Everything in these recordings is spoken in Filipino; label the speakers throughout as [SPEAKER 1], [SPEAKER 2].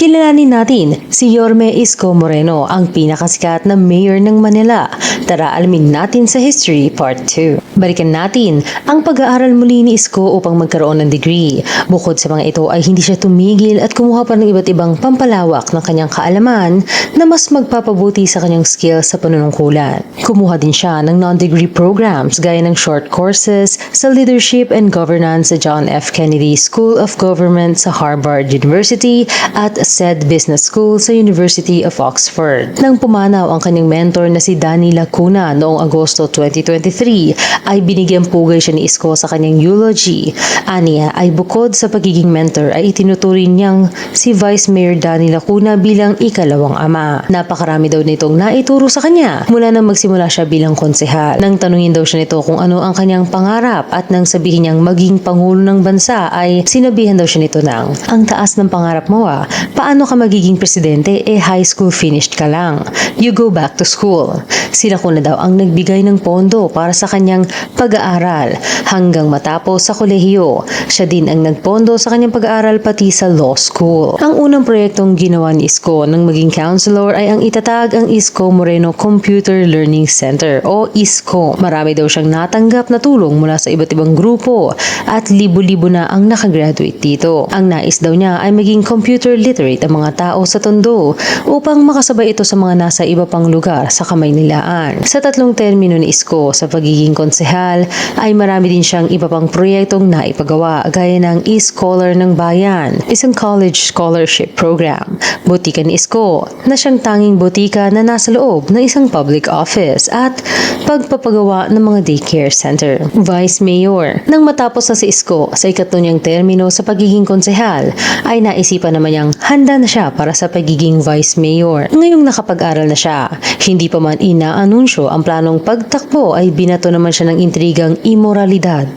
[SPEAKER 1] Kilalanin natin si Yorme Isko Moreno, ang pinakasikat na mayor ng Manila. Tara alamin natin sa History Part 2. Balikan natin ang pag-aaral muli ni Isko upang magkaroon ng degree. Bukod sa mga ito ay hindi siya tumigil at kumuha pa ng iba't ibang pampalawak ng kanyang kaalaman na mas magpapabuti sa kanyang skills sa panunungkulan. Kumuha din siya ng non-degree programs gaya ng short courses sa Leadership and Governance sa John F. Kennedy School of Government sa Harvard University at SED Business School sa University of Oxford. Nang pumanaw ang kanyang mentor na si Danny Lacuna noong Agosto 2023, ay binigyang pugay siya ni Isko sa kanyang eulogy. Aniya ay bukod sa pagiging mentor ay itinuturing niyang si Vice Mayor Danny Lacuna bilang ikalawang ama. Napakarami daw nitong naituro sa kanya mula nang magsimula siya bilang konsehal. Nang tanungin daw siya nito kung ano ang kanyang pangarap at nang sabihin niyang maging pangulo ng bansa ay sinabihan daw siya nito ng, "Ang taas ng pangarap mo paano ka magiging presidente high school finished ka lang. You go back to school." Si Lacuna daw ang nagbigay ng pondo para sa kanyang pag-aaral hanggang matapos sa kolehiyo. Siya din ang nagpondo sa kanyang pag-aaral pati sa law school. Ang unang proyektong ginawa ni Isko nang maging councilor ay ang itatag ang Isko Moreno Computer Learning Center o ISCO. Marami daw siyang natanggap na tulong mula sa iba't ibang grupo at libo-libo na ang nakagraduate dito. Ang nais daw niya ay maging computer literate ang mga tao sa Tondo upang makasabay ito sa mga nasa iba pang lugar sa Kamaynilaan. Sa tatlong termino ni Isko sa pagiging konsehal ay marami din siyang iba pang proyektong naipagawa gaya ng e-scholar ng bayan, isang college scholarship program, botika ni Isko na siyang tanging botika na nasa loob ng isang public office at pagpapagawa ng mga daycare center. Vice Mayor. Nang matapos na si Isko sa ikatlo niyang termino sa pagiging konsehal ay naisipan naman niyang handa na siya para sa pagiging Vice Mayor. Ngayong nakapag-aral na siya, hindi pa man inaanunsyo ang planong pagtakbo ay binato naman siya ng intrigang imoralidad.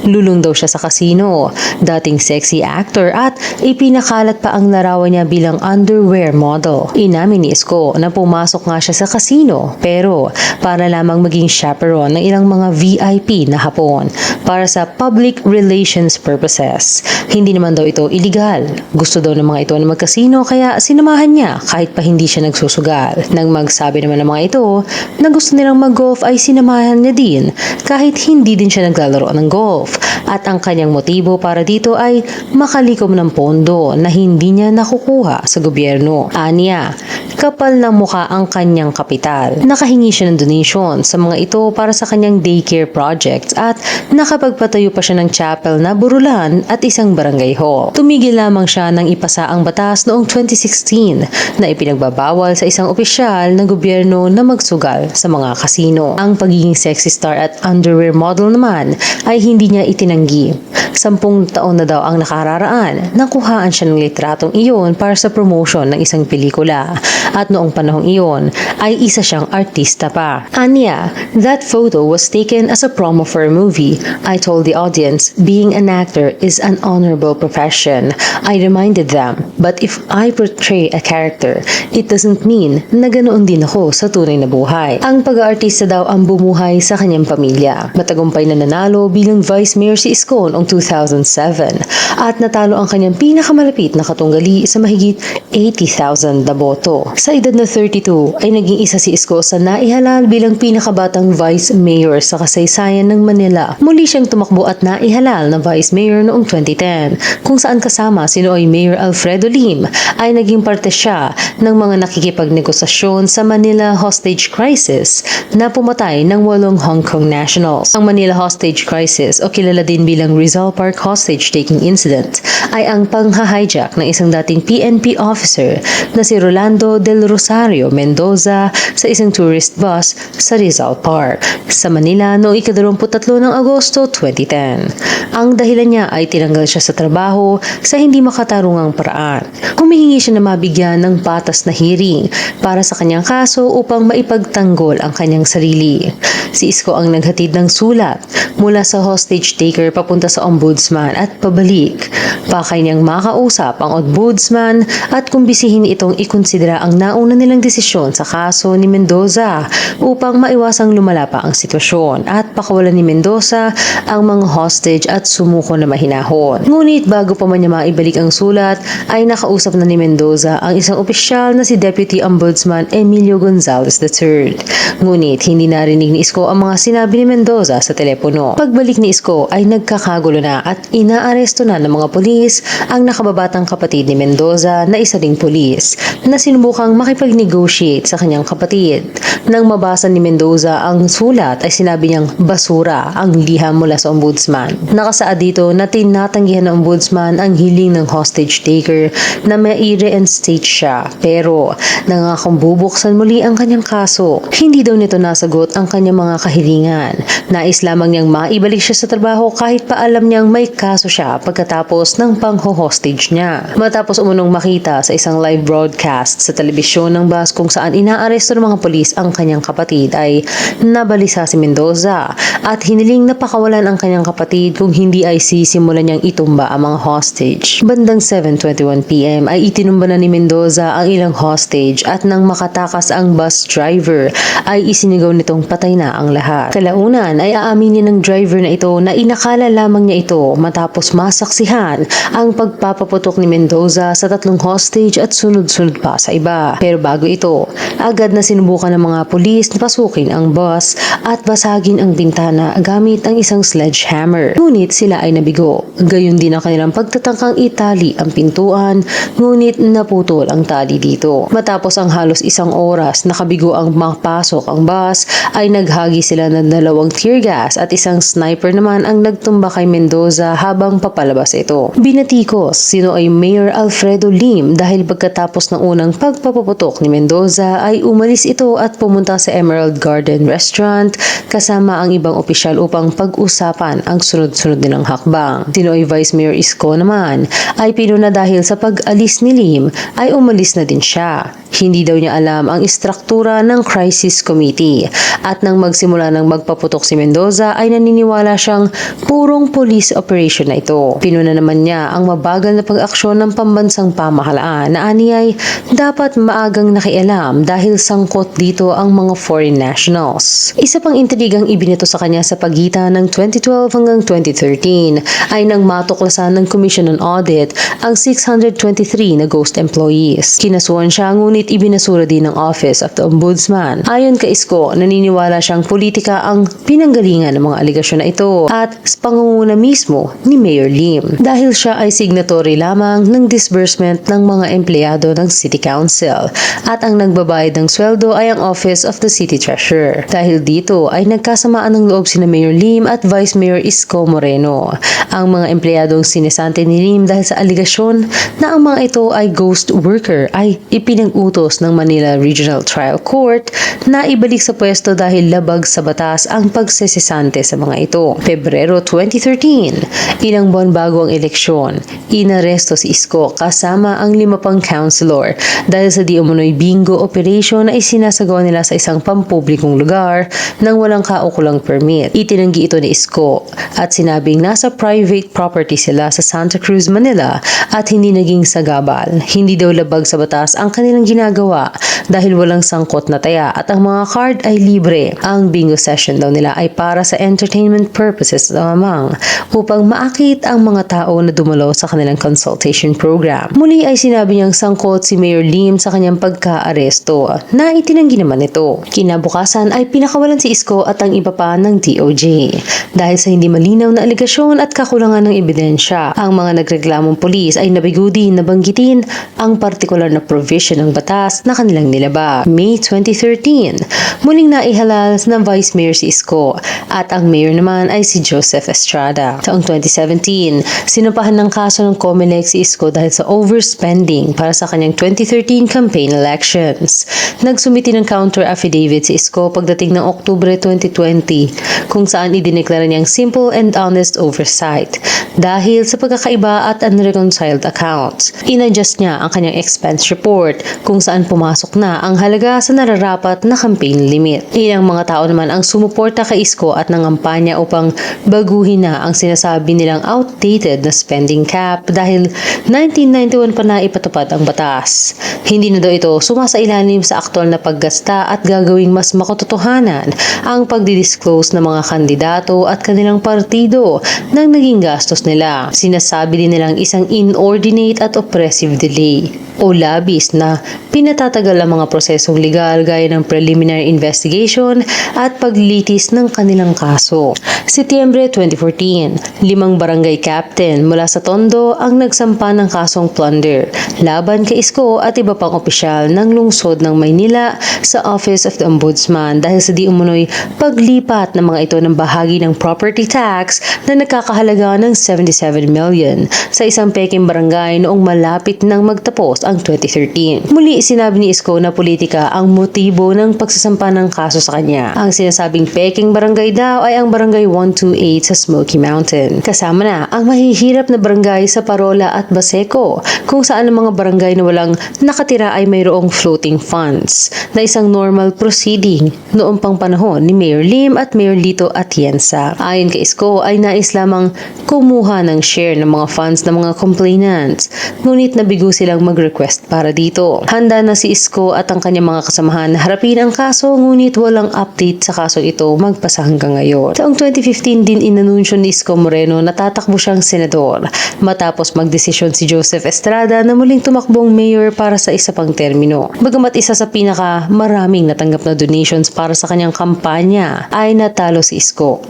[SPEAKER 1] Lulong daw siya sa kasino, dating sexy actor at ipinakalat pa ang larawan niya bilang underwear model. Inamin ni Isko na pumasok nga siya sa kasino pero para lamang maging chaperone ng ilang mga VIP na hapon para sa public relations purposes. Hindi naman daw ito illegal. Gusto daw ng mga ito na magkasino kaya sinamahan niya kahit pa hindi siya nagsusugal. Nang magsabi naman ng mga ito na gusto nilang mag-golf ay sinamahan niya din kahit hindi din siya naglalaro ng golf. At ang kanyang motibo para dito ay makalikom ng pondo na hindi niya nakukuha sa gobyerno. Aniya, kapal ng mukha ang kanyang kapital. Nakahingi siya ng donation sa mga ito para sa kanyang daycare projects at nakapagpatayo pa siya ng chapel na burulan at isang barangay hall. Tumigil lamang siya nang ipasa ang batas noong 2016 na ipinagbabawal sa isang opisyal ng gobyerno na magsugal sa mga kasino. Ang pagiging sexy star at underwear model naman ay hindi niya itinanggi. 10 taon na daw ang nakararaan nang kuhaan siya ng litratong iyon para sa promotion ng isang pelikula. At noong panahong iyon ay isa siyang artista pa. Anya, that photo was taken as a promo for a movie. I told the audience, being an actor is an honorable profession. I reminded them, but if I portray a character, it doesn't mean na ganoon din ako sa tunay na buhay. Ang pag-aartista daw ang bumuhay sa kanyang pamilya. Matagumpay na nanalo bilang Vice Mayor si Isko noong 2007 at natalo ang kanyang pinakamalapit na katunggali sa mahigit 80,000 na boto. Sa edad na 32 ay naging isa si Isko sa naihalal bilang pinakabatang Vice Mayor sa kasaysayan ng Manila. Muli siyang tumakbo at naihalal na Vice Mayor noong 2010 kung saan kasama si nooy Mayor Alfredo Lim ay naging parte siya ng mga nakikipagnegosasyon sa Manila hostage crisis na pumatay ng 8 Hong Kong nationals. Ang Manila hostage crisis o kilala din bilang Rizal Park hostage taking incident ay ang pangha-hijack ng isang dating PNP officer na si Rolando del Rosario Mendoza sa isang tourist bus sa Rizal Park sa Manila noong ika-23 ng Agosto 2010. Ang dahilan niya ay tinanggal siya sa trabaho sa hindi makatarungang paraan. Humihingi siya na mabigyan ng patas na hearing para sa kanyang kaso upang maipagtanggol ang kanyang sarili. Si Isko ang naghatid ng sulat mula sa hostage taker papunta sa ombudsman at pabalik. Pakay niyang makausap ang ombudsman at kumbisihin itong ikonsidera ang ang nauna nilang desisyon sa kaso ni Mendoza upang maiwasang lumala pa ang sitwasyon at pakawalan ni Mendoza ang mga hostage at sumuko na mahinahon. Ngunit bago pa man niya maibalik ang sulat ay nakausap na ni Mendoza ang isang opisyal na si Deputy Ombudsman Emilio Gonzales III. Ngunit hindi narinig ni Isko ang mga sinabi ni Mendoza sa telepono. Pagbalik ni Isko ay nagkakagulo na at inaaresto na ng mga pulis ang nakababatang kapatid ni Mendoza na isa ding pulis na sinubukang makipag-negotiate sa kanyang kapatid. Nang mabasa ni Mendoza ang sulat ay sinabi niyang basura ang liham mula sa ombudsman. Nakasaad dito na tinatanggihan ng ombudsman ang hiling ng hostage taker na mai-reinstate siya pero nangakong bubuksan muli ang kanyang kaso. Hindi daw nito nasagot ang kanyang mga kahilingan. Nais lamang niyang maibalik siya sa trabaho kahit pa alam niyang may kaso siya pagkatapos ng pang-hostage niya. Matapos umunong makita sa isang live broadcast sa telebisyon ng bus kung saan inaaresto ng mga polis ang kanyang kapatid ay nabalisa si Mendoza at hiniling na pakawalan ang kanyang kapatid kung hindi ay sisimulan niyang itumba ang mga hostage. Bandang 7:21 PM ay itinumba na ni Mendoza ang ilang hostage at nang makatakas ang bus driver ay isinigaw nitong patay na ang lahat. Kalaunan ay aaminin ng driver na ito na inakala lamang niya ito matapos masaksihan ang pagpapaputok ni Mendoza sa tatlong hostage at sunod-sunod pa sa iba. Pero bago ito, agad na sinubukan ng mga pulis na pasukin ang bus at basagin ang bintana gamit ang isang sledgehammer. Ngunit sila ay nabigo. Gayon din ang kanilang pagtatangkang itali ang pintuan, ngunit naputol ang tali dito. Matapos ang halos isang oras nakabigo ang makapasok ang bus, ay naghagi sila ng dalawang tear gas at isang sniper naman ang nagtumba kay Mendoza habang papalabas ito. Binatikos sino ay Mayor Alfredo Lim dahil pagkatapos ng unang pagpapaputok ni Mendoza ay umalis ito at pumunta sa Emerald Garden Restaurant kasama ang ibang opisyal upang pag-usapan ang sunod-sunod nilang hakbang. Sino ay Vice Mayor Isko naman ay pinuna dahil sa pag-alis ni Lim ay umalis na din siya. Hindi daw niya alam ang istruktura ng crisis committee at nang magsimula ng magpaputok si Mendoza ay naniniwala siyang purong police operation na ito. Pinuna naman niya ang mabagal na pag-aksyon ng pambansang pamahalaan na aniyay dapat maagang nakialam dahil sangkot dito ang mga foreign nationals. Isa pang intrigang ibinato sa kanya sa pagitan ng 2012 hanggang 2013 ay nang matuklasan ng Commission on Audit ang 623 na ghost employees. Kinasuhan siya ngunit ibinasura din ng Office of the Ombudsman. Ayon kay Isko, naniniwala siyang politika ang pinanggalingan ng mga aligasyon na ito at sa pangunguna mismo ni Mayor Lim dahil siya ay signatory lamang ng disbursement ng mga empleyado ng City Council at ang nagbabayad ng sweldo ay ang Office of the City Treasurer. Dahil dito ay nagkasamaan ng loob sina Mayor Lim at Vice Mayor Isko Moreno. Ang mga empleyadong sinisante ni Lim dahil sa aligasyon na ang mga ito ay ghost worker ay ipinag-utos ng Manila Regional Trial Court na ibalik sa pwesto dahil labag sa batas ang pagsesesante sa mga ito. Pebrero 2013, ilang buwan bago ang eleksyon, inaresto si Isko kasama ang 5 pang councilor dahil sa di umunoy bingo operation na isinasagawa nila sa isang pampublikong lugar nang walang kaukulang permit. Itinanggi ito ni Isko at sinabing nasa private property sila sa Santa Cruz, Manila at hindi naging sagabal. Hindi daw labag sa batas ang kanilang ginagawa dahil walang sangkot na taya at ang mga card ay libre. Ang bingo session daw nila ay para sa entertainment purposes lamang upang maakit ang mga tao na dumalo sa kanilang consultation program. Muli ay sinabi niyang sangkot si Mayor Lim sa kanyang pagka-aresto na itinanggi naman ito. Kinabukasan ay pinakawalan si Isko at ang iba pa ng DOJ. Dahil sa hindi malinaw na aligasyon at kakulangan ng ebidensya, ang mga nagreklamong pulis ay nabigo din na banggitin ang partikular na provision ng batas na kanilang nilabag. May 2013, muling naihalal ng Vice Mayor si Isko at ang Mayor naman ay si Joseph Estrada. Taong 2017, sinumpahan ng kaso ng COMELEC si Isko dahil sa overspending para sa kanyang 2013 campaign elections. Nagsumiti ng counter affidavit si Isko pagdating ng Oktubre 2020 kung saan idineklara niyang simple and honest oversight dahil sa pagkakaiba at unreconciled accounts. In-adjust niya ang kanyang expense report kung saan pumasok na ang halaga sa nararapat na campaign limit. Ilang mga tao naman ang sumuporta kay Isko at nangampanya upang baguhin na ang sinasabi nilang outdated na spending cap dahil 1991 pa na ipatupad ang batas. Hindi na daw ito sumasailalim sa aktwal na paggasta at gagawing mas makatotohanan ang pagdidisclose ng mga kandidato at kanilang partido ng naging gastos nila. Sinasabi din nilang isang inordinate at oppressive delay o labis na pinatatagal ang mga prosesong legal gaya ng preliminary investigation at paglitis ng kanilang kaso. Setyembre 2014, 5 barangay captain mula sa Tondo ang nagsampa ng kasong plunder laban kay Isko at iba pang opisyal ng lungsod ng Maynila sa Office of the Ombudsman dahil sa di umunoy paglipat ng mga ito ng bahagi ng property tax na nagkakahalaga ng 77 million sa isang peking barangay noong malapit nang magtapos ang 2013. Muli sinabi ni Isko na politika ang motibo ng pagsasampa ng kaso sa kanya. Ang sinasabing peking barangay daw ay ang barangay 128 sa Smoky Mountain. Kasama na ang mahihirap na barangay sa Parola at Baseco kung saan ang mga barangay na walang nakatira ay mayroong floating funds na isang normal proceeding noong pang panahon ni Mayor Lim at Mayor Lito Atienza. Ayon kay Isko ay nais lamang kumuha ng share ng mga funds ng mga complainants ngunit nabigo silang mag-request para dito. Handa na si Isko at ang kanyang mga kasamahan na harapin ang kaso ngunit walang update sa kaso ito magpasa hanggang ngayon. Taong 2015 din inanunsyo ni Isko Moreno na tatakbo siyang senador matapos magdesisyon si Joseph Estrada na muling tumakbong mayor para sa isa pang termino. Bagamat isa sa pinaka maraming natanggap na donations para sa kanyang kampanya ay natalo si Isko.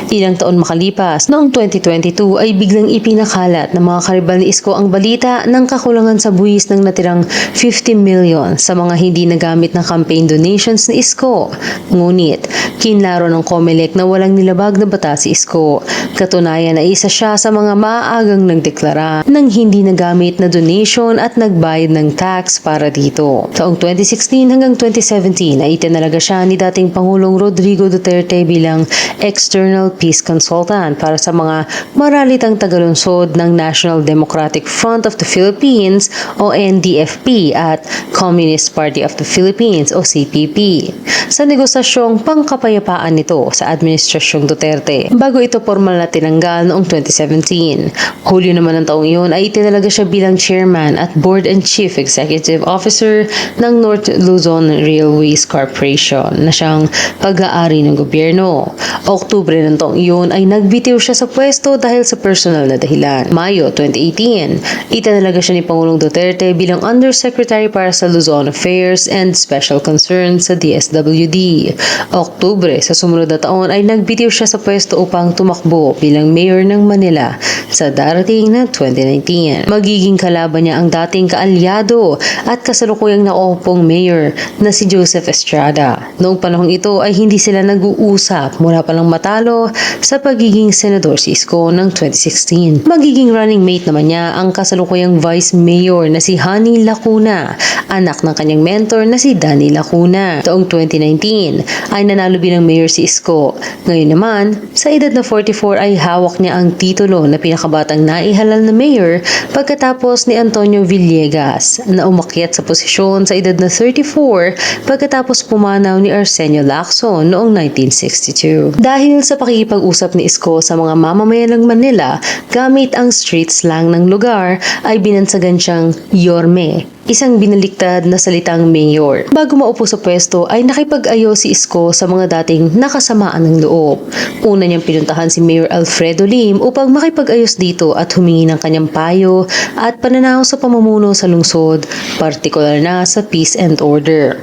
[SPEAKER 1] Ilang taon makalipas, noong 2022 ay biglang ipinakalat ng mga karibal ni Isko ang balita ng kakulangan sa buwis ng natirang 50 million sa mga hindi nagamit ng campaign donations ni Isko. Ngunit, kinlaro ng COMELEC na walang nilabag na batas si Isko. Katunayan na isa siya sa mga maagang nagdeklara ng hindi nagamit na donation at nagbayad ng tax para dito. Taong 2016 hanggang 2017 ay itinalaga siya ni dating Pangulong Rodrigo Duterte bilang external peace consultant para sa mga maralitang tagalunsod ng National Democratic Front of the Philippines o NDFP at Communist Party of the Philippines o CPP sa negosasyong pangkapayapaan nito sa Administrasyong Duterte bago ito formal na tinanggal noong 2017. Hulyo naman ng taong iyon ay itinalaga siya bilang chairman at board and chief executive officer ng North Luzon Railways Corporation na siyang pag-aari ng gobyerno. Oktubre ng taong iyon ay nagbitiw siya sa pwesto dahil sa personal na dahilan. Mayo 2018, itinalaga siya ni Pangulong Duterte bilang Undersecretary para sa Luzon Affairs and Special Concerns sa DSWD. Oktubre sa sumunod na taon ay nagbitiw siya sa pwesto upang tumakbo bilang mayor ng Manila sa darating na 2019. Magiging kalaban niya ang dating kaalyado at kasalukuyang nakuupong mayor na si Joseph Estrada. Noong panahong ito ay hindi sila nag-uusap mula palang matalo sa pagiging senador si Isko ng 2016. Magiging running mate naman niya ang kasalukuyang vice mayor na si Honey Lacuna, anak ng kanyang mentor na si Danny Lacuna. Taong 2019 ay nanalo bilang mayor si Isko. Ngayon naman, sa edad na 44 ay hawak niya ang titulo na pinakabatang naihalal na mayor pagkatapos ni Antonio Villegas na umakyat sa posisyon sa edad na 34 pagkatapos pumanaw ni Arsenio Lacson noong 1962. Dahil sa pakikipag-usap ni Isko sa mga mamamayan ng Manila gamit ang street slang ng lugar ay binansagan siyang Yorme, isang binaliktad na salitang mayor. Bago maupo sa pwesto ay nakipag-ayos si Isko sa mga dating nakasamaan ng loob. Una niyang pinuntahan si Mayor Alfredo Lim upang makipag-ayos dito at humingi ng kanyang payo at pananaw sa pamumuno sa lungsod, partikular na sa peace and order.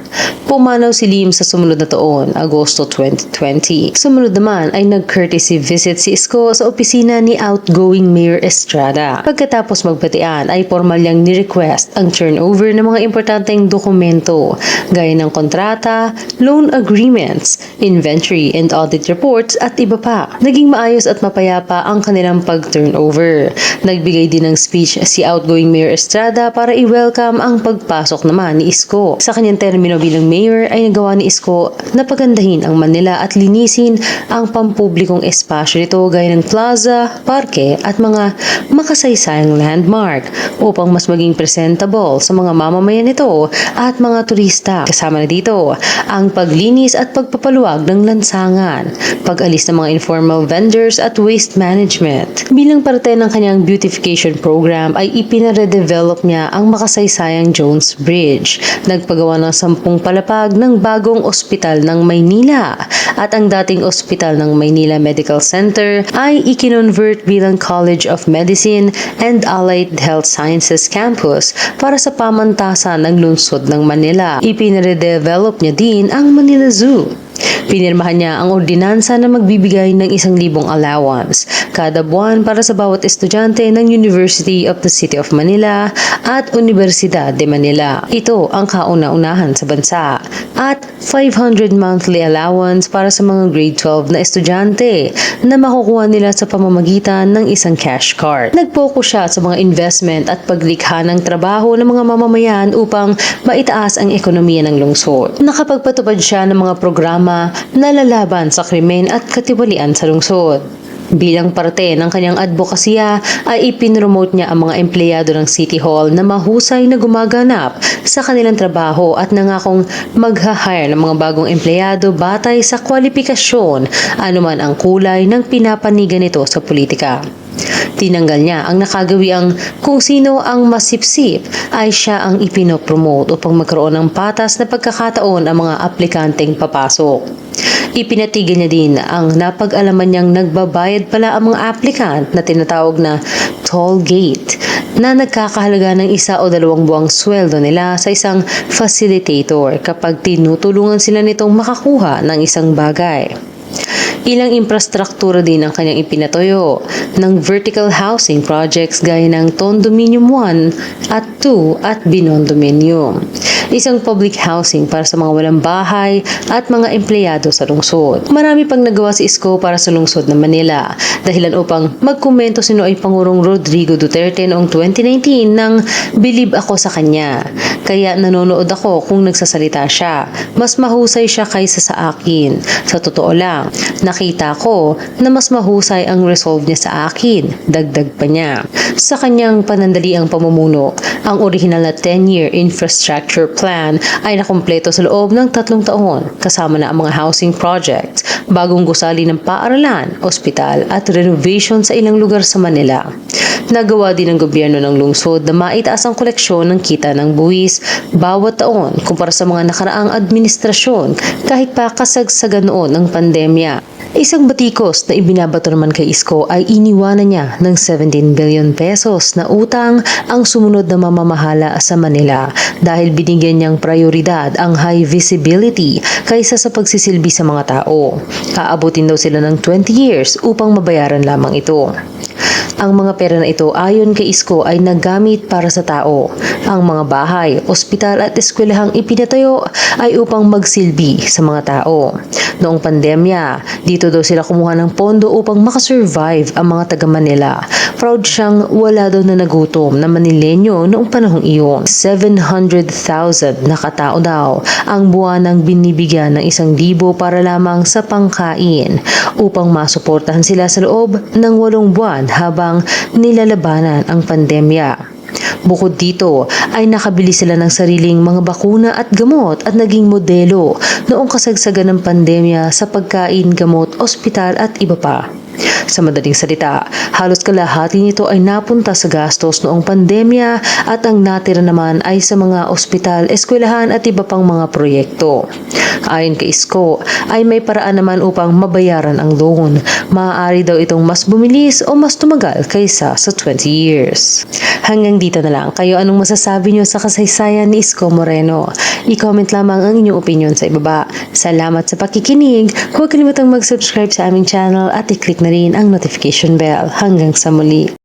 [SPEAKER 1] Pumanaw si Lim sa sumunod na taon, Agosto 2020. Sumunod naman ay nag-courtesy visit si Isko sa opisina ni outgoing Mayor Estrada. Pagkatapos magbatian ay formal niyang ni-request ang turnover ng mga importanteng dokumento gaya ng kontrata, loan agreements, inventory and audit reports at iba pa. Naging maayos at mapayapa ang kanilang pag-turnover. Nagbigay din ng speech si outgoing Mayor Estrada para i-welcome ang pagpasok naman ni Isko. Sa kanyang termino bilang mayor ay nagawa ni Isko na pagandahin ang Manila at linisin ang pampublikong espasyo nito gaya ng plaza, parke at mga makasaysayang landmark upang mas maging presentable sa mga mamamayan nito at mga turista. Kasama na dito ang paglinis at pagpapaluwag ng lansangan, pag-alis ng mga informal vendors at waste management. Bilang parte ng kanyang beautification program ay ipinaredevelop niya ang makasaysayang Jones Bridge. Nagpagawa ng 10 palapag ng bagong ospital ng Maynila at ang dating ospital ng Maynila Medical Center ay ikinonvert bilang College of Medicine and Allied Health Sciences Campus para sa pamantasan ng lungsod ng Manila. Ipinaredevelop niya din ang Manila Zoo. Pinirmahan niya ang ordinansa na magbibigay ng 1,000 allowance kada buwan para sa bawat estudyante ng University of the City of Manila at Universidad de Manila. Ito ang kauna-unahan sa bansa. At 500 monthly allowance para sa mga grade 12 na estudyante na makukuha nila sa pamamagitan ng isang cash card. Nag-focus siya sa mga investment at paglikha ng trabaho ng mga mamamayan upang maitaas ang ekonomiya ng lungsod. Nakapagpatupad siya ng mga programa na lalaban sa krimen at katiwalian sa lungsod. Bilang parte ng kanyang advokasya ay ipinromote niya ang mga empleyado ng City Hall na mahusay na gumaganap sa kanilang trabaho at nangakong magha-hire ng mga bagong empleyado batay sa kwalifikasyon, anuman ang kulay ng pinapanigan nito sa politika. Tinanggal niya ang nakagawiang kung sino ang masipsip ay siya ang ipinopromote upang magkaroon ng patas na pagkakataon ang mga aplikanteng papasok. Ipinatigil niya din ang napag-alaman niyang nagbabayad pala ang mga applicant na tinatawag na toll gate na nagkakahalaga ng 1 o 2 buwang sweldo nila sa isang facilitator kapag tinutulungan sila nitong makakuha ng isang bagay. Ilang infrastruktura din ang kanyang ipinatuyo ng vertical housing projects gaya ng Condominium 1 at 2 at Binondominium. Isang public housing para sa mga walang bahay at mga empleyado sa lungsod. Marami pang nagawa si Isko para sa lungsod ng Manila, dahilan upang magkomento sino ay Pangulong Rodrigo Duterte noong 2019 nang bilib ako sa kanya. Kaya nanonood ako kung nagsasalita siya. Mas mahusay siya kaysa sa akin. Sa totoo lang, nakita ko na mas mahusay ang resolve niya sa akin. Dagdag pa niya. Sa kanyang panandaliang pamumuno, ang original na 10-year infrastructure plan ay nakumpleto sa loob ng 3 taon kasama na ang mga housing projects, bagong gusali ng paaralan, ospital at renovation sa ilang lugar sa Manila. Nagawa din ng gobyerno ng lungsod na maitaas ang koleksyon ng kita ng buwis bawat taon kumpara sa mga nakaraang administrasyon kahit pa kasagsagan noon ng pandemya. Isang batikos na ibinabato naman kay Isko ay iniwanan niya ng 17 billion pesos na utang ang sumunod na mamamahala sa Manila dahil binigyan niyang prioridad ang high visibility kaysa sa pagsisilbi sa mga tao. Aabutin daw sila ng 20 years upang mabayaran lamang ito. Ang mga pera na ito ayon kay Isko ay nagamit para sa tao. Ang mga bahay, ospital at eskwelahang ipinatayo ay upang magsilbi sa mga tao. Noong pandemya, dito daw sila kumuha ng pondo upang makasurvive ang mga taga Manila. Proud siyang wala daw na nagutom na Manilenyo noong panahong iyon. 700,000 na katao daw ang buwanang binibigyan ng 1,000 para lamang sa pangkain upang masuportahan sila sa loob ng 8 buwan habang nilalabanan ang pandemya. Bukod dito ay nakabili sila ng sariling mga bakuna at gamot at naging modelo noong kasagsagan ng pandemya sa pagkain, gamot, ospital at iba pa. Sa madaling salita, halos kalahati nito ay napunta sa gastos noong pandemya at ang natira naman ay sa mga ospital, eskwelahan at iba pang mga proyekto. Ayon kay Isko, ay may paraan naman upang mabayaran ang loan. Maaari daw itong mas bumilis o mas tumagal kaysa sa 20 years. Hanggang dito na lang. Kayo anong masasabi nyo sa kasaysayan ni Isko Moreno? I-comment lamang ang inyong opinion sa ibaba. Salamat sa pakikinig. Huwag kalimutang mag-subscribe sa aming channel at i-click na rin ang notification bell. Hanggang sa muli.